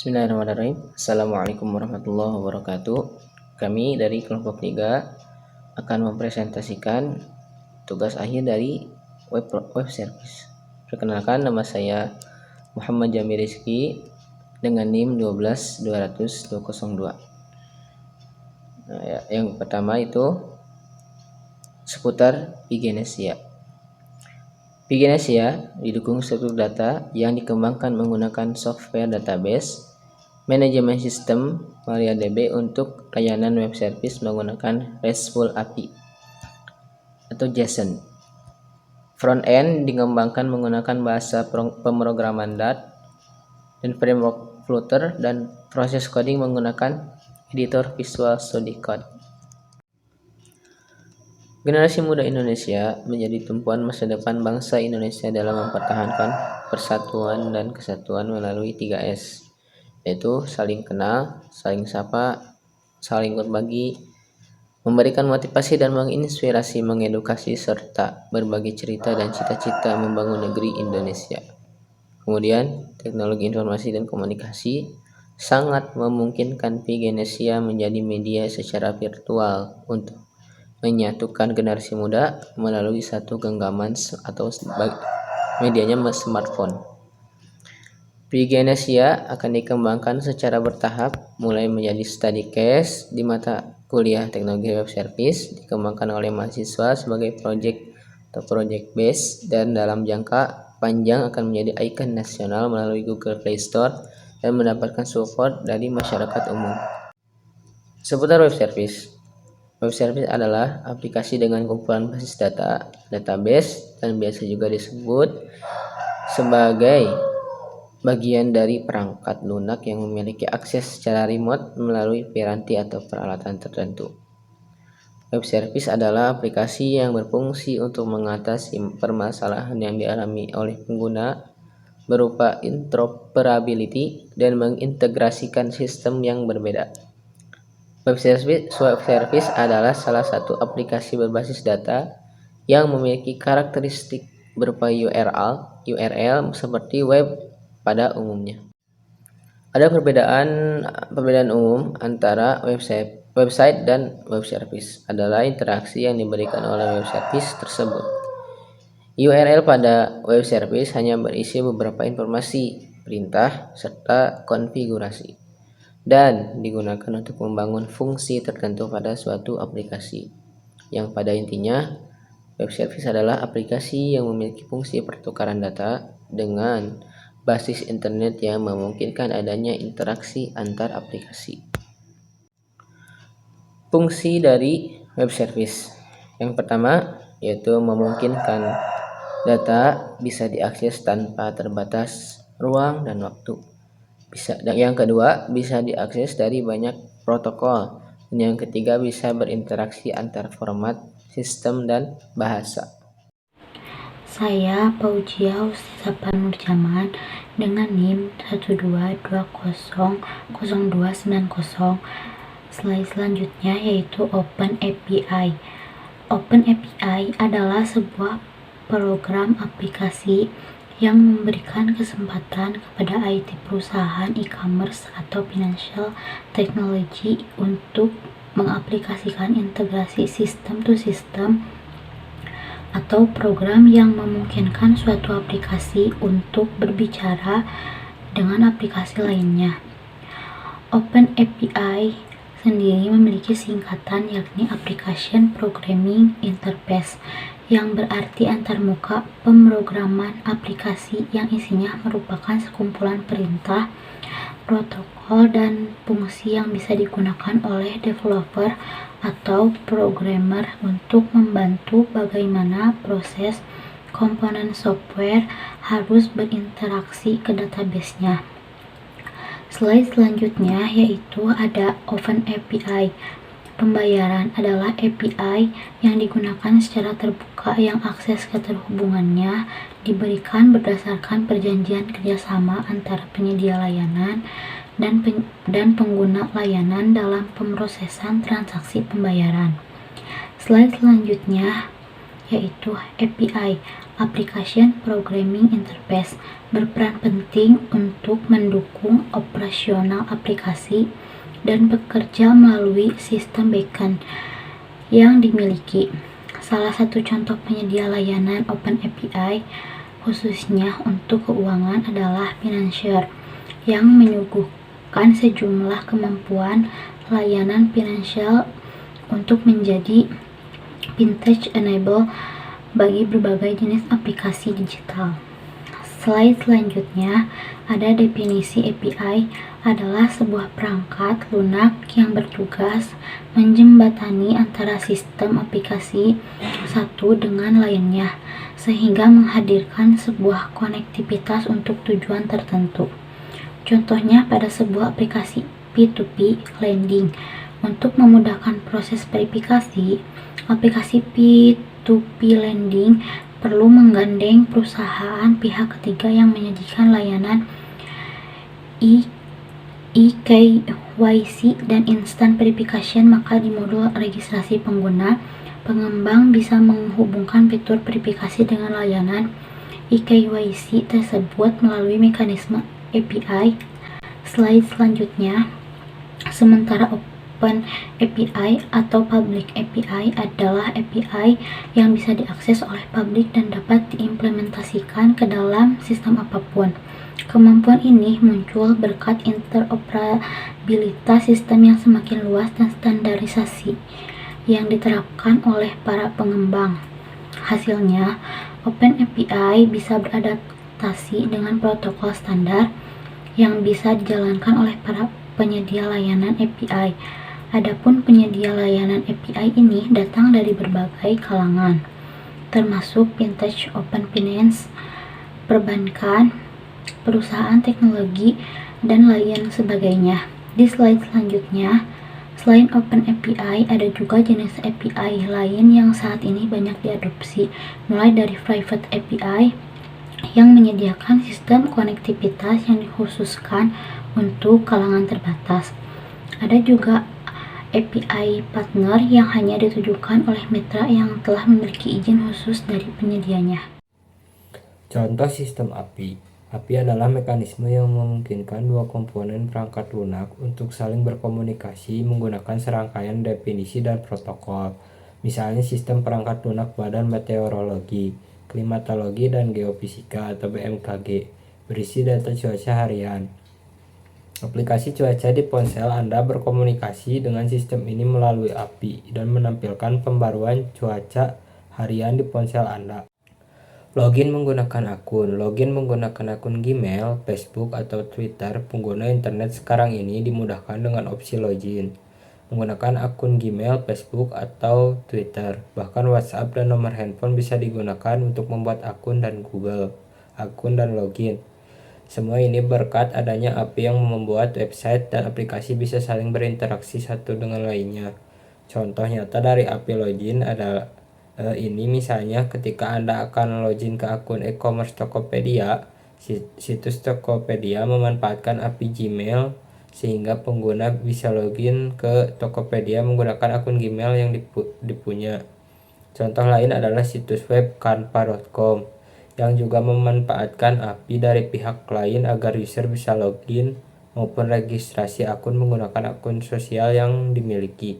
Bismillahirrahmanirrahim. Assalamualaikum warahmatullahi wabarakatuh. Kami dari kelompok 3 akan mempresentasikan tugas akhir dari web service. Perkenalkan, nama saya Muhammad Jamil Rizky dengan NIM 1220202. Yang pertama itu seputar Pigenesia. Pigenesia didukung struktur data yang dikembangkan menggunakan software database, manajemen sistem MariaDB untuk layanan web service menggunakan RESTful API atau JSON. Front-end dikembangkan menggunakan bahasa pemrograman Dart dan framework Flutter, dan proses coding menggunakan editor Visual Studio Code. Generasi muda Indonesia menjadi tumpuan masa depan bangsa Indonesia dalam mempertahankan persatuan dan kesatuan melalui 3S, yaitu saling kenal, saling sapa, saling berbagi, memberikan motivasi dan menginspirasi, mengedukasi, serta berbagi cerita dan cita-cita membangun negeri Indonesia. Kemudian, teknologi informasi dan komunikasi sangat memungkinkan Pigenesia menjadi media secara virtual untuk menyatukan generasi muda melalui satu genggaman atau medianya smartphone. Pigenesia akan dikembangkan secara bertahap, mulai menjadi study case di mata kuliah teknologi web service, dikembangkan oleh mahasiswa sebagai project base, dan dalam jangka panjang akan menjadi ikon nasional melalui Google Play Store dan mendapatkan support dari masyarakat umum. Seputar web service. Web service adalah aplikasi dengan kumpulan basis data, database, dan biasa juga disebut sebagai bagian dari perangkat lunak yang memiliki akses secara remote melalui piranti atau peralatan tertentu. Web service adalah aplikasi yang berfungsi untuk mengatasi permasalahan yang dialami oleh pengguna berupa interoperability dan mengintegrasikan sistem yang berbeda. Web service adalah salah satu aplikasi berbasis data yang memiliki karakteristik berupa URL seperti web pada umumnya. Ada perbedaan umum antara website dan web service adalah interaksi yang diberikan oleh web service tersebut. URL pada web service hanya berisi beberapa informasi, perintah, serta konfigurasi, dan digunakan untuk membangun fungsi tertentu pada suatu aplikasi. Yang pada intinya, web service adalah aplikasi yang memiliki fungsi pertukaran data dengan basis internet yang memungkinkan adanya interaksi antar aplikasi. Fungsi dari web service yang pertama yaitu memungkinkan data bisa diakses tanpa terbatas ruang dan waktu. Yang kedua, bisa diakses dari banyak protokol. Dan yang ketiga, bisa berinteraksi antar format, sistem, dan bahasa. Saya Fauzia Ustazah Nurjaman dengan NIM 122000290. Slide selanjutnya yaitu Open API. Open API adalah sebuah program aplikasi yang memberikan kesempatan kepada IT perusahaan e-commerce atau financial technology untuk mengaplikasikan integrasi sistem to sistem atau program yang memungkinkan suatu aplikasi untuk berbicara dengan aplikasi lainnya. Open API sendiri memiliki singkatan yakni Application Programming Interface, yang berarti antarmuka pemrograman aplikasi yang isinya merupakan sekumpulan perintah, protokol, dan fungsi yang bisa digunakan oleh developer atau programmer untuk membantu bagaimana proses komponen software harus berinteraksi ke database-nya. Slide selanjutnya yaitu ada Open API. Pembayaran adalah API yang digunakan secara terbuka yang akses keterhubungannya diberikan berdasarkan perjanjian kerjasama antara penyedia layanan dan pengguna layanan dalam pemrosesan transaksi pembayaran. Slide selanjutnya yaitu API. Application Programming Interface berperan penting untuk mendukung operasional aplikasi dan bekerja melalui sistem backend yang dimiliki. Salah satu contoh penyedia layanan OpenAPI khususnya untuk keuangan adalah Financier yang menyuguhkan sejumlah kemampuan layanan finansial untuk menjadi vintage enable bagi berbagai jenis aplikasi digital. Slide selanjutnya ada definisi API adalah sebuah perangkat lunak yang bertugas menjembatani antara sistem aplikasi satu dengan lainnya sehingga menghadirkan sebuah konektivitas untuk tujuan tertentu. Contohnya pada sebuah aplikasi P2P lending. Untuk memudahkan proses verifikasi, aplikasi P2P lending perlu menggandeng perusahaan pihak ketiga yang menyajikan layanan eKYC dan instant verification. Maka di modul registrasi pengguna, pengembang bisa menghubungkan fitur verifikasi dengan layanan eKYC tersebut melalui mekanisme API. Slide selanjutnya, sementara Open API atau Public API adalah API yang bisa diakses oleh publik dan dapat diimplementasikan ke dalam sistem apapun. Kemampuan ini muncul berkat interoperabilitas sistem yang semakin luas dan standarisasi yang diterapkan oleh para pengembang. Hasilnya, Open API bisa beradaptasi dengan protokol standar yang bisa dijalankan oleh para penyedia layanan API. Adapun penyedia layanan API ini datang dari berbagai kalangan, termasuk fintech, open finance, perbankan, perusahaan teknologi, dan lain sebagainya. Di slide selanjutnya, selain Open API, ada juga jenis API lain yang saat ini banyak diadopsi, mulai dari Private API yang menyediakan sistem konektivitas yang dikhususkan untuk kalangan terbatas. Ada juga API partner yang hanya ditujukan oleh mitra yang telah memiliki izin khusus dari penyedianya. Contoh sistem API. API adalah mekanisme yang memungkinkan dua komponen perangkat lunak untuk saling berkomunikasi menggunakan serangkaian definisi dan protokol. Misalnya sistem perangkat lunak Badan Meteorologi, Klimatologi dan Geofisika atau BMKG berisi data cuaca harian. Aplikasi cuaca di ponsel Anda berkomunikasi dengan sistem ini melalui API dan menampilkan pembaruan cuaca harian di ponsel Anda. Login menggunakan akun. Login menggunakan akun Gmail, Facebook, atau Twitter. Pengguna internet sekarang ini dimudahkan dengan opsi login menggunakan akun Gmail, Facebook, atau Twitter. Bahkan WhatsApp dan nomor handphone bisa digunakan untuk membuat akun dan Google akun dan login. Semua ini berkat adanya API yang membuat website dan aplikasi bisa saling berinteraksi satu dengan lainnya. Contoh nyata dari API login adalah ini misalnya ketika Anda akan login ke akun e-commerce Tokopedia, situs Tokopedia memanfaatkan API Gmail sehingga pengguna bisa login ke Tokopedia menggunakan akun Gmail yang dipunya. Contoh lain adalah situs web canva.com yang juga memanfaatkan API dari pihak lain agar user bisa login maupun registrasi akun menggunakan akun sosial yang dimiliki.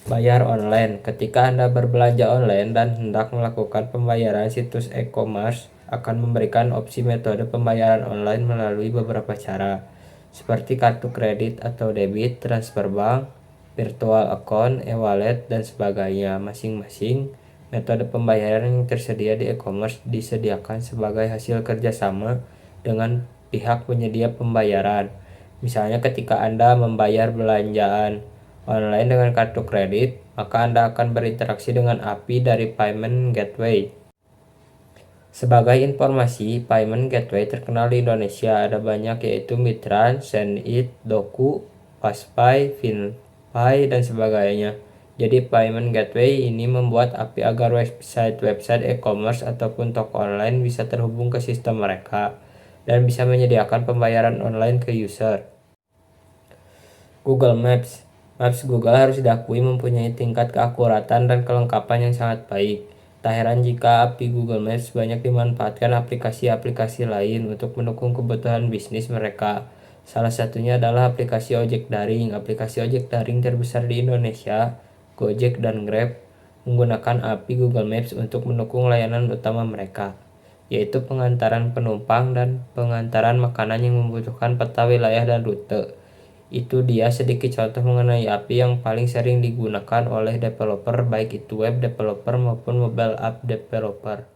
Bayar online. Ketika Anda berbelanja online dan hendak melakukan pembayaran, situs e-commerce akan memberikan opsi metode pembayaran online melalui beberapa cara, seperti kartu kredit atau debit, transfer bank, virtual account, e-wallet, dan sebagainya. Masing-masing metode pembayaran yang tersedia di e-commerce disediakan sebagai hasil kerjasama dengan pihak penyedia pembayaran. Misalnya ketika Anda membayar belanjaan online dengan kartu kredit, maka Anda akan berinteraksi dengan API dari Payment Gateway. Sebagai informasi, Payment Gateway terkenal di Indonesia ada banyak, yaitu Mitran, Sendit, Doku, Paspay, Finpay, dan sebagainya. Jadi Payment Gateway ini membuat API agar website e-commerce ataupun toko online bisa terhubung ke sistem mereka dan bisa menyediakan pembayaran online ke user. Google Maps Google harus diakui mempunyai tingkat keakuratan dan kelengkapan yang sangat baik. Tak heran jika API Google Maps banyak dimanfaatkan aplikasi-aplikasi lain untuk mendukung kebutuhan bisnis mereka. Salah satunya adalah aplikasi ojek daring. Aplikasi ojek daring terbesar di Indonesia, Gojek dan Grab, menggunakan API Google Maps untuk mendukung layanan utama mereka, yaitu pengantaran penumpang dan pengantaran makanan yang membutuhkan peta wilayah dan rute. Itu dia sedikit contoh mengenai API yang paling sering digunakan oleh developer, baik itu web developer maupun mobile app developer.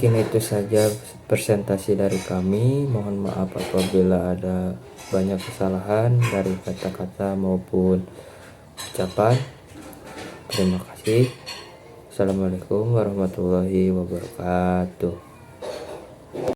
Mungkin itu saja presentasi dari kami. Mohon maaf apabila ada banyak kesalahan dari kata-kata maupun ucapan. Terima kasih. Assalamualaikum warahmatullahi wabarakatuh.